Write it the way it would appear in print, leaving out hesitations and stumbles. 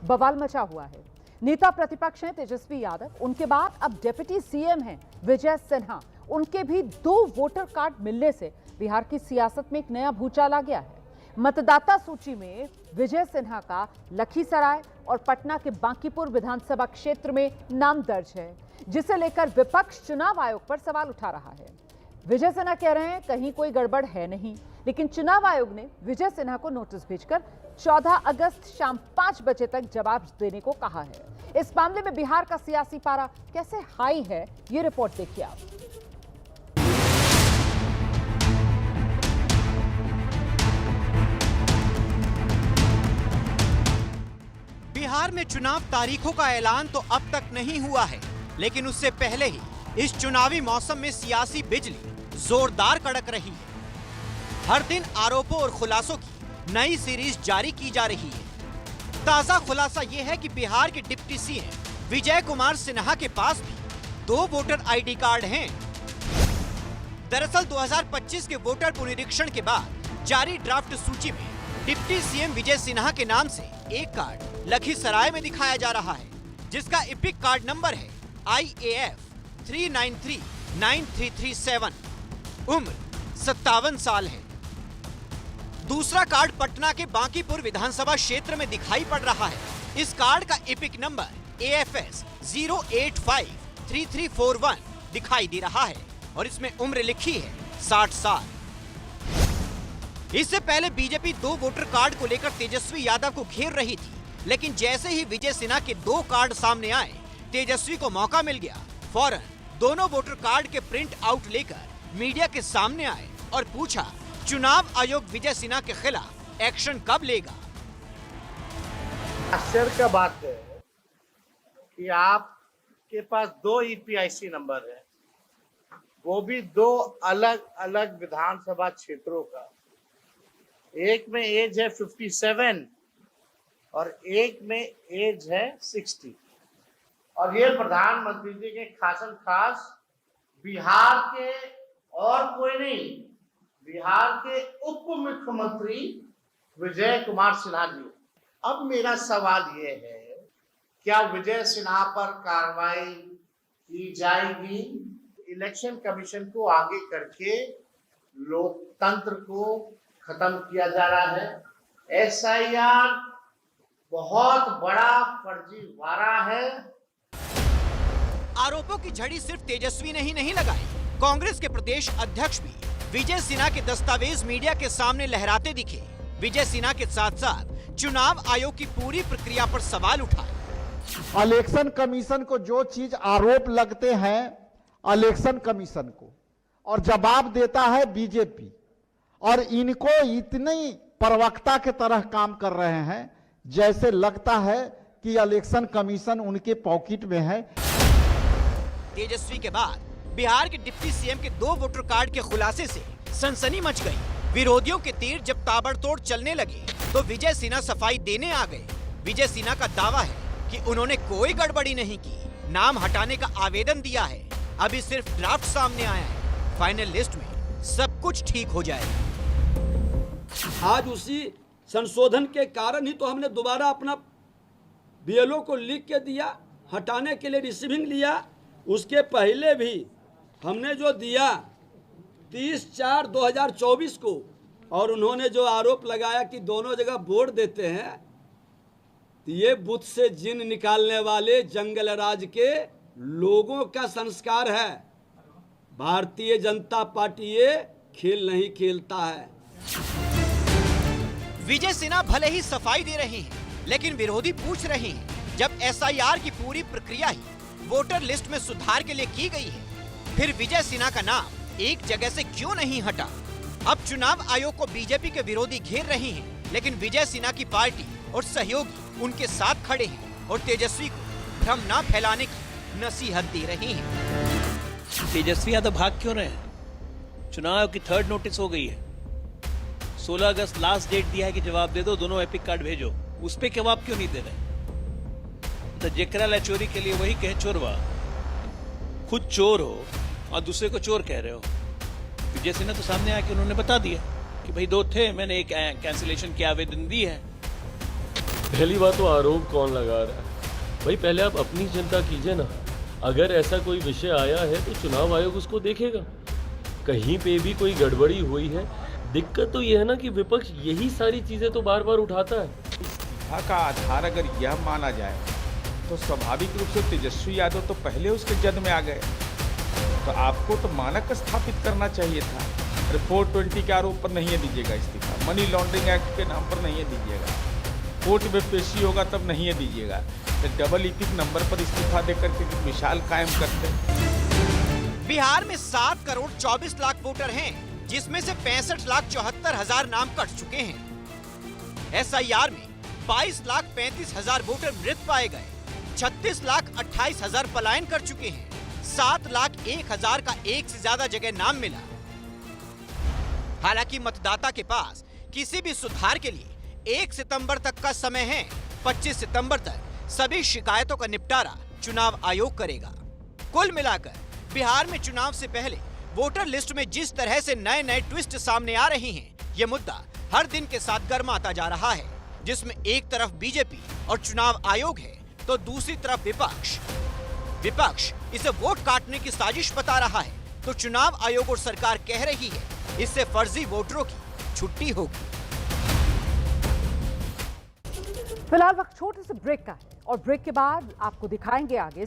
बवाल मचा हुआ है। नेता प्रतिपक्ष हैं तेजस्वी यादव, उनके बाद अब डिप्टी सीएम हैं विजय सिन्हा। उनके भी 2 वोटर कार्ड मिलने से बिहार की सियासत में एक नया भूचाल आ गया है। मतदाता सूची में विजय सिन्हा का लखीसराय और पटना के बांकीपुर विधानसभा क्षेत्र में नाम दर्ज है, जिसे लेकर विपक्ष चुनाव आयोग पर सवाल उठा रहा है। विजय सिन्हा कह रहे हैं कहीं कोई गड़बड़ है नहीं, लेकिन चुनाव आयोग ने विजय सिन्हा को नोटिस भेजकर 14 अगस्त शाम 5 बजे तक जवाब देने को कहा है। इस मामले में बिहार का सियासी पारा कैसे हाई है, ये रिपोर्ट देखिए आप। बिहार में चुनाव तारीखों का ऐलान तो अब तक नहीं हुआ है, लेकिन उससे पहले ही इस चुनावी मौसम में सियासी बिजली जोरदार कड़क रही है। हर दिन आरोपों और खुलासों की नई सीरीज जारी की जा रही है। ताजा खुलासा यह है कि बिहार के डिप्टी सीएम विजय कुमार सिन्हा के पास भी 2 वोटर आईडी कार्ड हैं। दरअसल 2025 के वोटर पुनरीक्षण के बाद जारी ड्राफ्ट सूची में डिप्टी सीएम विजय सिन्हा के नाम से एक कार्ड लखीसराय में दिखाया जा रहा है, जिसका इपिक कार्ड नंबर है IAF 3939337। उम्र 57 साल है। दूसरा कार्ड पटना के बांकीपुर विधानसभा क्षेत्र में दिखाई पड़ रहा है। इस कार्ड का इपिक नंबर AFS 0853341 दिखाई दे रहा है और इसमें उम्र लिखी है 60 साल। इससे पहले बीजेपी 2 वोटर कार्ड को लेकर तेजस्वी यादव को घेर रही थी, लेकिन जैसे ही विजय सिन्हा के 2 कार्ड सामने आए, तेजस्वी को मौका मिल गया। फौरन दोनों वोटर कार्ड के प्रिंट आउट लेकर मीडिया के सामने आए और पूछा, चुनाव आयोग विजय सिन्हा के खिलाफ एक्शन कब लेगा। आश्चर्य का बात है कि आपके पास 2 EPIC नंबर है, वो भी 2 अलग अलग विधानसभा क्षेत्रों का। एक में एज है 57 और एक में एज है 60। और ये प्रधानमंत्री जी के खासम खास बिहार के और कोई नहीं, बिहार के उप मुख्यमंत्री विजय कुमार सिन्हा जी। अब मेरा सवाल ये है, क्या विजय सिन्हा पर कार्रवाई की जाएगी? इलेक्शन कमीशन को आगे करके लोकतंत्र को खत्म किया जा रहा है। SIR बहुत बड़ा फर्जीवाड़ा है। आरोपों की झड़ी सिर्फ तेजस्वी ने ही नहीं लगाई, कांग्रेस के प्रदेश अध्यक्ष भी विजय सिन्हा के दस्तावेज मीडिया के सामने लहराते दिखे। विजय सिन्हा के साथ साथ चुनाव आयोग की पूरी प्रक्रिया पर सवाल उठाए। इलेक्शन कमीशन को जो चीज आरोप लगते हैं इलेक्शन कमीशन को, और जवाब देता है बीजेपी, और इनको इतनी प्रवक्ता के तरह काम कर रहे हैं जैसे लगता है कि इलेक्शन कमीशन उनके पॉकेट में है। तेजस्वी के बाद बिहार के डिप्टी सीएम के 2 वोटर कार्ड के खुलासे से सनसनी मच गई। विरोधियों के तीर जब ताबड़तोड़ चलने लगे तो विजय सिन्हा सफाई देने आ गए। विजय सिन्हा का दावा है कि उन्होंने कोई गड़बड़ी नहीं की, नाम हटाने का आवेदन दिया है। अभी सिर्फ ड्राफ्ट सामने आया है, फाइनल लिस्ट में सब कुछ ठीक हो जाएगा। आज उसी संशोधन के कारण ही तो हमने दोबारा अपना BLO को लिख के दिया, हटाने के लिए रिसीविंग लिया। उसके पहले भी हमने जो दिया 30/4/2024 को, और उन्होंने जो आरोप लगाया कि दोनों जगह वोट देते हैं, तो ये बुत से जिन निकालने वाले जंगल राज के लोगों का संस्कार है। भारतीय जनता पार्टी ये खेल नहीं खेलता है। विजय सिन्हा भले ही सफाई दे रहे हैं, लेकिन विरोधी पूछ रहे हैं, जब SIR की पूरी प्रक्रिया ही वोटर लिस्ट में सुधार के लिए की गई है, फिर विजय सिन्हा का नाम एक जगह से क्यों नहीं हटा? अब चुनाव आयोग को बीजेपी के विरोधी घेर रहे हैं, लेकिन विजय सिन्हा की पार्टी और सहयोगी उनके साथ खड़े हैं और तेजस्वी को भ्रम न फैलाने की नसीहत दे रहे हैं। तेजस्वी यादव भाग क्यों रहे हैं? चुनाव आयोग की 3rd नोटिस हो गई है। 16 अगस्त लास्ट डेट दिया है कि जवाब दे दो, दोनों एपिक कार्ड भेजो। उस पे जवाब क्यों नहीं दे रहे? तो जेकरा ला चोरी के लिए वही कहे चोरवा। खुद चोर हो और दूसरे को चोर कह रहे हो। विजय सिन्हा तो सामने आके उन्होंने बता दिया कि भाई 2 थे, मैंने एक कैंसिलेशन की आवेदन दी है। पहली बात तो आरोप कौन लगा रहा है भाई, पहले आप अपनी चिंता कीजिए ना। अगर ऐसा कोई विषय आया है तो चुनाव आयोग उसको देखेगा, कहीं पे भी कोई गड़बड़ी हुई है। दिक्कत तो यह है ना कि विपक्ष यही सारी चीजें तो बार बार उठाता है। इस्तीफा का आधार अगर यह माना जाए तो स्वाभाविक रूप से तेजस्वी यादव तो पहले उसके जद में आ गए, तो आपको तो मानक स्थापित करना चाहिए था। अरे 420 के आरोप पर नहीं दीजिएगा इस्तीफा, मनी लॉन्ड्रिंग एक्ट के नाम पर नहीं दीजिएगा, कोर्ट में पेशी होगा तब नहीं दीजिएगा, तो डबल ईपिक नंबर पर इस्तीफा देकर के मिसाल कायम करते। बिहार में 7 करोड़ 24 लाख वोटर हैं, जिसमें से 65,74,000 नाम कट चुके हैं। एसआईआर में 22,35,000 वोटर मृत पाए गए, 36,28,000 पलायन कर चुके हैं, 7,01,000 का एक से ज्यादा जगह नाम मिला। हालांकि मतदाता के पास किसी भी सुधार के लिए 1 सितंबर तक का समय है। 25 सितंबर तक सभी शिकायतों का निपटारा चुनाव आयोग करेगा। कुल मिलाकर बिहार में चुनाव से पहले वोटर लिस्ट में जिस तरह से नए नए ट्विस्ट सामने आ रही हैं, ये मुद्दा हर दिन के साथ गर्माता जा रहा है, जिसमें एक तरफ बीजेपी और चुनाव आयोग है तो दूसरी तरफ विपक्ष इसे वोट काटने की साजिश बता रहा है, तो चुनाव आयोग और सरकार कह रही है इससे फर्जी वोटरों की छुट्टी होगी। फिलहाल वक्त छोटे से ब्रेक का है और ब्रेक के बाद आपको दिखाएंगे आगे